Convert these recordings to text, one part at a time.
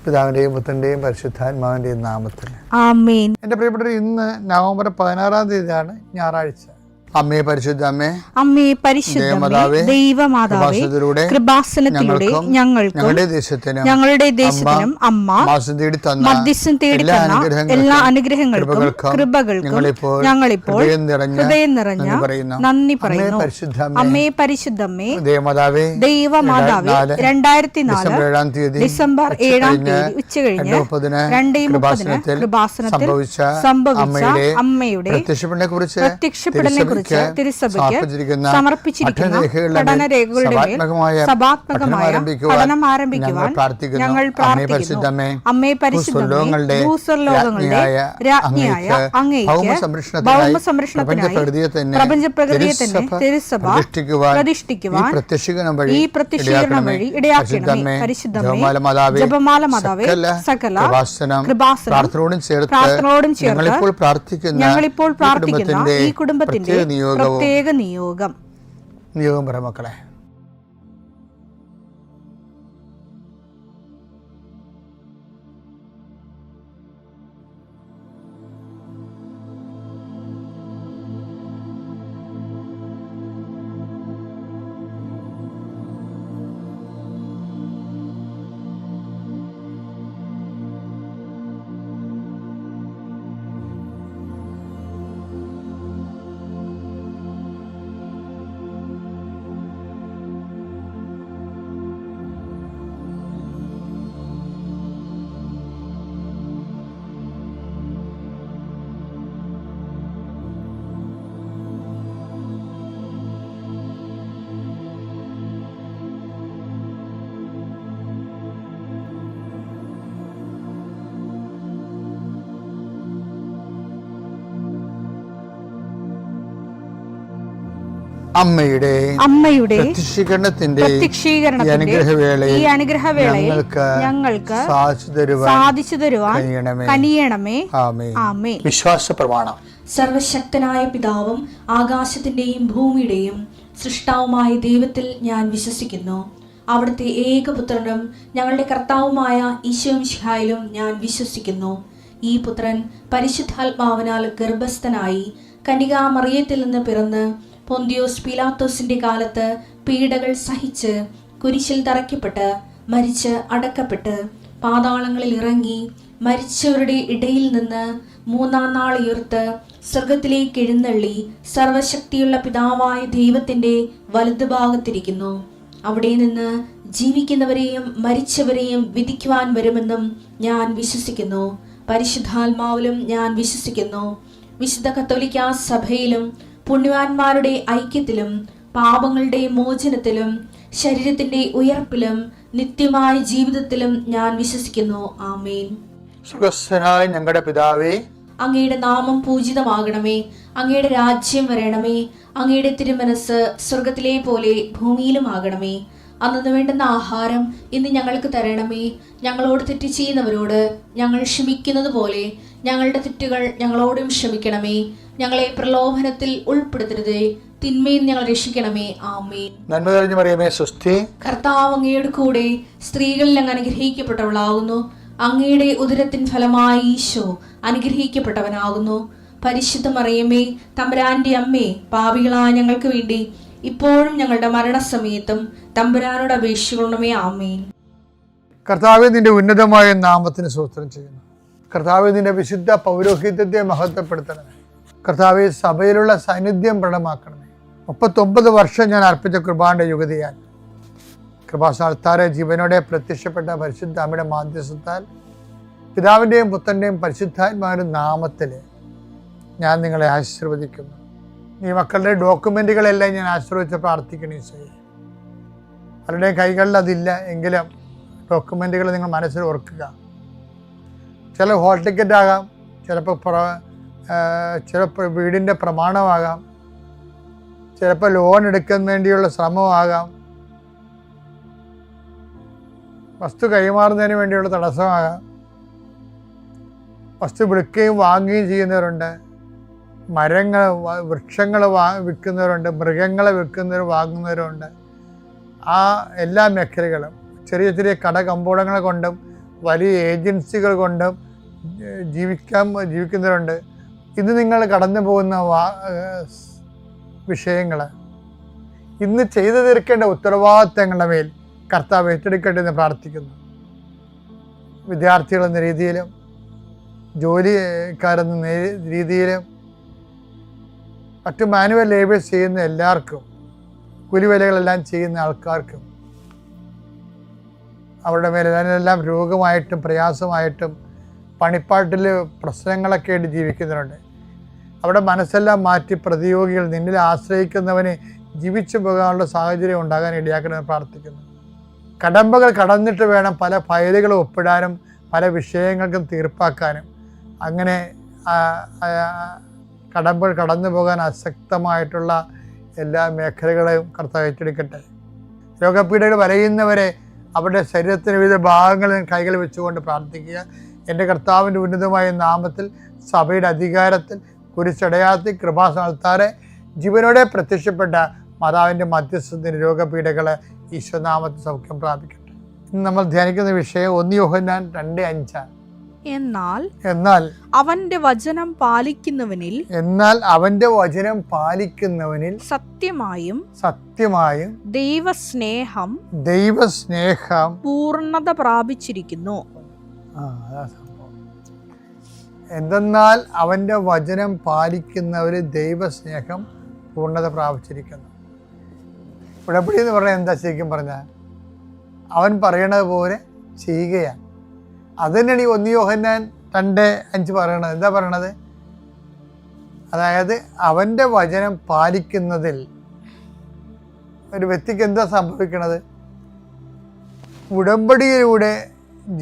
പിതാവിൻ്റെയും പുത്രൻ്റെയും പരിശുദ്ധാത്മാവിൻ്റെയും നാമത്തിൽ ആമേൻ. എൻ്റെ പ്രിയപ്പെട്ടവർ, ഇന്ന് നവംബർ 16 തീയതിയാണ്, ഞായറാഴ്ച. അമ്മേ പരിശുദ്ധ അമ്മേ, അമ്മേ പരിശുദ്ധ ദൈവമാതാവേ, കൃപാസനത്തിലൂടെ ഞങ്ങൾക്കും ഞങ്ങളുടെ ദേശത്തിനും അമ്മ മധ്യസ്ഥം തേടി തന്ന എല്ലാ അനുഗ്രഹങ്ങൾക്കും കൃപകൾക്കും ഞങ്ങളിപ്പോൾ ഹൃദയം നിറഞ്ഞ നന്ദി പറയുന്നു. അമ്മേ പരിശുദ്ധമ്മേ ദൈവമാതാവേ, 2004 ഡിസംബർ 7 തീയതി ഉച്ചകഴിഞ്ഞ് 2:30 കൃപാസനത്തിൽ സംഭവിച്ച അമ്മയുടെ പ്രത്യക്ഷപ്പെടലിനെ കുറിച്ച് തിരുസഭയ്ക്ക് സമർപ്പിച്ചിരിക്കുന്ന പഠനരേഖകളുടെ മേൽ സഭാത്മകമായ പഠനം ആരംഭിക്കുവാൻ ഞങ്ങൾ പ്രാർത്ഥിക്കുന്നു. അമ്മേ പരിശുദ്ധമേ, ഭൂസ്വർലോകങ്ങളുടെ രാജ്ഞിയായ അങ്ങേയ്ക്ക് ഭൗമസംരക്ഷണത്തിനായി പ്രപഞ്ചപ്രകൃതിയെ തന്നെ തിരുസഭ പ്രതിഷ്ഠിക്കുവാൻ ഈ പ്രത്യക്ഷീകരണം വഴി ഇടയാക്കണമേ. പരിശുദ്ധമേ, ജപമാല മാതാവേ, സകല കൃപാസനം പ്രാർത്ഥനയോടും ചേർത്ത് ഞങ്ങളിപ്പോൾ പ്രാർത്ഥിക്കുന്ന ഈ കുടുംബത്തിന്റെ പ്രത്യേക നിയോഗം പറ മക്കളെ. അമ്മയുടെ പ്രത്യക്ഷീകരണത്തിന്റെ ഈ അനുഗ്രഹവേളയിൽ ഞങ്ങൾക്ക് സാധിച്ചു തരുവാൻ കനിയണമേ. ആമേൻ. വിശ്വാസ പ്രമാണം. സർവശക്തനായ പിതാവും ആകാശത്തിന്റെയും ഭൂമിയുടെയും സൃഷ്ടാവുമായ ദൈവത്തിൽ ഞാൻ വിശ്വസിക്കുന്നു. അവിടുത്തെ ഏകപുത്രനും ഞങ്ങളുടെ കർത്താവുമായ ഈശോമിശിഹായിലും ഞാൻ വിശ്വസിക്കുന്നു. ഈ പുത്രൻ പരിശുദ്ധാത്മാവിനാൽ ഗർഭസ്ഥനായി കന്യകാമറിയത്തിൽ നിന്ന് പിറന്ന് പൊന്തിയോസ് പീലാത്തോസിന്റെ കാലത്ത് പീഡകൾ സഹിച്ച് കുരിശിൽ തറയ്ക്കപ്പെട്ട് മരിച്ച് അടക്കപ്പെട്ട് പാതാളങ്ങളിൽ ഇറങ്ങി മരിച്ചവരുടെ ഇടയിൽ നിന്ന് 3-ാം നാൾ ഉയർത്ത് സ്വർഗത്തിലേക്ക് എഴുന്നള്ളി സർവശക്തിയുള്ള പിതാവായ ദൈവത്തിന്റെ വലതുഭാഗത്തിരിക്കുന്നു. അവിടെ നിന്ന് ജീവിക്കുന്നവരെയും മരിച്ചവരെയും വിധിക്കുവാൻ വരുമെന്നും ഞാൻ വിശ്വസിക്കുന്നു. പരിശുദ്ധാത്മാവിലും ഞാൻ വിശ്വസിക്കുന്നു. വിശുദ്ധ കത്തോലിക്കാ സഭയിലും പുണ്യവാന്മാരുടെ ഐക്യത്തിലും പാപങ്ങളുടെ മോചനത്തിലും ശരീരത്തിന്റെ ഉയർപ്പിലും നിത്യമായ ജീവിതത്തിലും ഞാൻ വിശ്വസിക്കുന്നു. ആമേൻ. സ്വർഗ്ഗസ്ഥനായ ഞങ്ങളുടെ പിതാവേ, അങ്ങയുടെ നാമം പൂജിതമാകണമേ. അങ്ങയുടെ രാജ്യം വരണമേ. അങ്ങയുടെ തിരുമനസ് സ്വർഗത്തിലെ പോലെ ഭൂമിയിലും ആകണമേ. അന്നു വേണ്ടുന്ന ആഹാരം ഇന്ന് ഞങ്ങൾക്ക് തരണമേ. ഞങ്ങളോട് തെറ്റ് ചെയ്യുന്നവരോട് ഞങ്ങൾ ക്ഷമിക്കുന്നത് പോലെ ഞങ്ങളുടെ തെറ്റുകൾ ഞങ്ങളോടും ക്ഷമിക്കണമേ. ഞങ്ങളെ പ്രലോഭനത്തിൽ ഉൾപ്പെടുത്തരുതേ, തിന്മയിൽ ഞങ്ങൾ രക്ഷിക്കണമേ. ആമേൻ. നന്മ നിറഞ്ഞ മറിയമേ, സ്വസ്തി. കർത്താവ് അങ്ങയുടെ കൂടെ സ്ത്രീകളിൽ അങ്ങ് അനുഗ്രഹിക്കപ്പെട്ടവളാകുന്നു. അങ്ങയുടെ ഉദരത്തിൻ ഫലമായി ഈശോ അനുഗ്രഹിക്കപ്പെട്ടവനാകുന്നു. പരിശുദ്ധ മറിയമേ, തമ്പുരാന്റെ അമ്മേ, പാപികളായ ഞങ്ങൾക്ക് വേണ്ടി ഇപ്പോഴും ഞങ്ങളുടെ മരണസമയത്തും തമ്പുരാനോട് അപേക്ഷിക്കണമേ. ആമേൻ. കർത്താവേ, നിന്റെ ഉന്നതമായ നാമത്തിന് സ്തോത്രം ചെയ്യുന്നു. കർത്താവേ, നിന്റെ വിശുദ്ധ പൗരോഹിത്യത്തെ മഹത്വപ്പെടുത്തണമേ. കർത്താവേ, സഭയിലുള്ള സാന്നിധ്യം പ്രകടമാക്കണമേ. 39 വർഷം ഞാൻ അർപ്പിച്ച കൃപാന്റെ യുഗതിയാൽ കൃപാസ്ഥാനത്താരെ ജീവനോടെ പ്രത്യക്ഷപ്പെട്ട പരിശുദ്ധ അമ്മയുടെ മാധ്യസ്ഥത്താൽ പിതാവിൻ്റെയും പുത്രൻ്റെയും പരിശുദ്ധാത്മാവിൻ്റെ നാമത്തിൽ ഞാൻ നിങ്ങളെ ആശീർവദിക്കുന്നു. ഈ മക്കളുടെ ഡോക്യുമെൻറ്റുകളെല്ലാം ഞാൻ ആശ്രയിച്ച് പ്രാർത്ഥിക്കണേ. അവരുടെയും കൈകളിൽ അതില്ല എങ്കിലും ഡോക്യുമെൻറ്റുകൾ നിങ്ങൾ മനസ്സിൽ ഓർക്കുക. ചില ഹോൾ ടിക്കറ്റ് ആകാം, ചിലപ്പോൾ വീടിൻ്റെ പ്രമാണമാകാം, ചിലപ്പോൾ ലോൺ എടുക്കാൻ വേണ്ടിയുള്ള ശ്രമമാകാം, വസ്തു കൈമാറുന്നതിന് വേണ്ടിയുള്ള തടസ്സമാകാം. വസ്തു വിൽക്കുകയും വാങ്ങുകയും ചെയ്യുന്നവരുണ്ട്. വൃക്ഷങ്ങൾ വിൽക്കുന്നവരുണ്ട്, മൃഗങ്ങളെ വിൽക്കുന്നവർ വാങ്ങുന്നവരുണ്ട്. ആ എല്ലാ മേഖലകളും ചെറിയ ചെറിയ കട കമ്പോളങ്ങളെ കൊണ്ടും വലിയ ഏജൻസികൾ കൊണ്ടും ജീവിക്കുന്നവരുണ്ട്. ഇന്ന് നിങ്ങൾ കടന്നു പോകുന്ന വിഷയങ്ങൾ, ഇന്ന് ചെയ്തു തീർക്കേണ്ട ഉത്തരവാദിത്തങ്ങളുടെ മേൽ കർത്താവ് ഏറ്റെടുക്കട്ടെ എന്ന് പ്രാർത്ഥിക്കുന്നു. വിദ്യാർത്ഥികളെന്ന രീതിയിലും ജോലിക്കാരെന്ന രീതിയിലും മറ്റു മാനുവൽ ലേബേഴ്സ് ചെയ്യുന്ന എല്ലാവർക്കും, കൂലിവേലകളെല്ലാം ചെയ്യുന്ന ആൾക്കാർക്കും അവരുടെ മേലെല്ലാം രോഗമായിട്ടും പ്രയാസമായിട്ടും പണിപ്പാട്ടിൽ പ്രശ്നങ്ങളൊക്കെ ആയിട്ട് ജീവിക്കുന്നവരുണ്ട്. അവിടെ മനസ്സെല്ലാം മാറ്റി പ്രതിയോഗികൾ നിന്നിൽ ആശ്രയിക്കുന്നവനെ ജീവിച്ചു പോകാനുള്ള സാഹചര്യം ഉണ്ടാകാൻ ഇടയാക്കണമെന്ന് പ്രാർത്ഥിക്കുന്നു. കടമ്പകൾ കടന്നിട്ട് വേണം പല ഫയലുകളും ഒപ്പിടാനും പല വിഷയങ്ങൾക്കും തീർപ്പാക്കാനും. അങ്ങനെ കടമ്പകൾ കടന്നു പോകാൻ അശക്തമായിട്ടുള്ള എല്ലാ മേഖലകളെയും കർത്താവ് ഏറ്റെടുക്കട്ടെ. രോഗപീഠകൾ വരയുന്നവരെ അവരുടെ ശരീരത്തിന് വിവിധ ഭാഗങ്ങളിൽ കൈകൾ വെച്ചുകൊണ്ട് പ്രാർത്ഥിക്കുക. എൻ്റെ കർത്താവിൻ്റെ ഉന്നതമായ നാമത്തിൽ സഭയുടെ അധികാരത്തിൽ കുരിശടയാത്തി കൃപാസനത്താറെ ജീവനോടെ പ്രത്യക്ഷപ്പെട്ട മാതാവിൻ്റെ മധ്യസ്ഥത്തിന് രോഗപീഠകളെ ഈശ്വനാമത്തിൽ സൗഖ്യം പ്രാപിക്കട്ടെ. ഇന്ന് നമ്മൾ ധ്യാനിക്കുന്ന വിഷയം 1 യോഹന്നാൻ 2:5. എന്നാൽ അവന്റെ വചനം പാലിക്കുന്നവനിൽ സത്യമായും ദൈവസ്നേഹം പൂർണ്ണത പ്രാപിച്ചിരിക്കുന്നു. എന്തെന്നാൽ അവൻ്റെ വചനം പാലിക്കുന്നവര് ദൈവസ്നേഹം പൂർണ്ണത പ്രാപിച്ചിരിക്കുന്നു. ഉടമ്പടി എന്ന് പറഞ്ഞാൽ എന്താ? ശരിക്കും പറഞ്ഞാൽ അവൻ പറയണത് പോലെ ചെയ്യുകയാണ്. അത് തന്നെയാണ് ഈ 1 യോഹന്നാൻ 2:5 പറയണത്. എന്താ പറയണത്? അതായത് അവൻ്റെ വചനം പാലിക്കുന്നതിൽ ഒരു വ്യക്തിക്ക് എന്താ സംഭവിക്കണത്? ഉടമ്പടിയിലൂടെ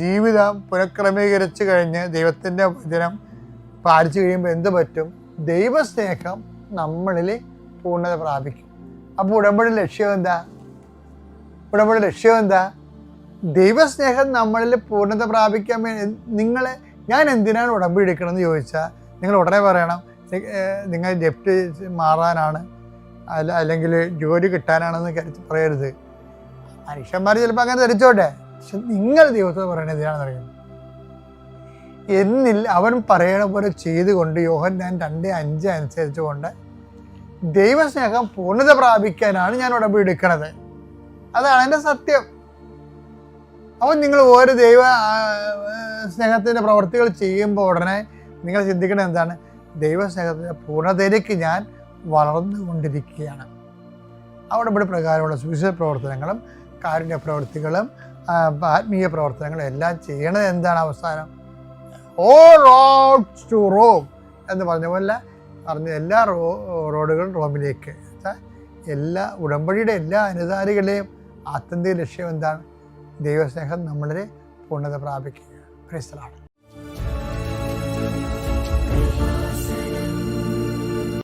ജീവിതം പുനഃക്രമീകരിച്ചു കഴിഞ്ഞ് ദൈവത്തിൻ്റെ വചനം പാലിച്ചു കഴിയുമ്പോൾ എന്ത് പറ്റും? ദൈവസ്നേഹം നമ്മളിൽ പൂർണ്ണത പ്രാപിക്കും. അപ്പോൾ ഉടമ്പടി ലക്ഷ്യം എന്താ? ദൈവസ്നേഹം നമ്മളിൽ പൂർണ്ണത പ്രാപിക്കാൻ വേണ്ടി ഞാൻ എന്തിനാണ് ഉടമ്പടി എടുക്കണമെന്ന് ചോദിച്ചാൽ നിങ്ങൾ ഉടനെ പറയണം നിങ്ങൾ ജപ്തി മാറാനാണ്, അല്ലെങ്കിൽ ജോലി കിട്ടാനാണെന്ന് പറയരുത്. മനുഷ്യന്മാർ ചിലപ്പോൾ അങ്ങനെ ധരിച്ചോട്ടെ, പക്ഷെ നിങ്ങൾ ദൈവത്തോട് പറയണത് എന്തിനാണെന്ന് അറിയുന്നത്? എന്നിൽ അവൻ പറയണ പോലെ ചെയ്തുകൊണ്ട് യോഹന്നാൻ 2:5 അനുസരിച്ചുകൊണ്ട് ദൈവസ്നേഹം പൂർണ്ണത പ്രാപിക്കാനാണ് ഞാൻ ഉടമ്പടി എടുക്കണത്. അതാണ് എൻ്റെ സത്യം. അപ്പോൾ നിങ്ങൾ ഓരോ ദൈവ സ്നേഹത്തിൻ്റെ പ്രവർത്തികൾ ചെയ്യുമ്പോൾ ഉടനെ നിങ്ങൾ ചിന്തിക്കുന്നത് എന്താണ്? ദൈവസ്നേഹത്തിൻ്റെ പൂർണ്ണതയിലേക്ക് ഞാൻ വളർന്നുകൊണ്ടിരിക്കുകയാണ്. അവിടെ ഇവിടെ പ്രകാരമുള്ള സുവിശേഷ പ്രവർത്തനങ്ങളും കാരുണ്യ പ്രവർത്തികളും ആത്മീയ പ്രവർത്തനങ്ങളും എല്ലാം ചെയ്യണത് എന്താണ്? അവസാനം ഓൾ റോഡ്സ് ടു റോം എന്ന് പറഞ്ഞ പോലെ എല്ലാ റോഡുകളും റോമിലേക്ക്. എല്ലാ ഉടമ്പടിയുടെ എല്ലാ അനുസാരികളെയും ആത്യന്തിക ലക്ഷ്യം എന്താണ്? ദൈവസ്നേഹം നമ്മളിൽ പൂർണ്ണത പ്രാപിക്കുക. ക്രൈസ്തലാണ്.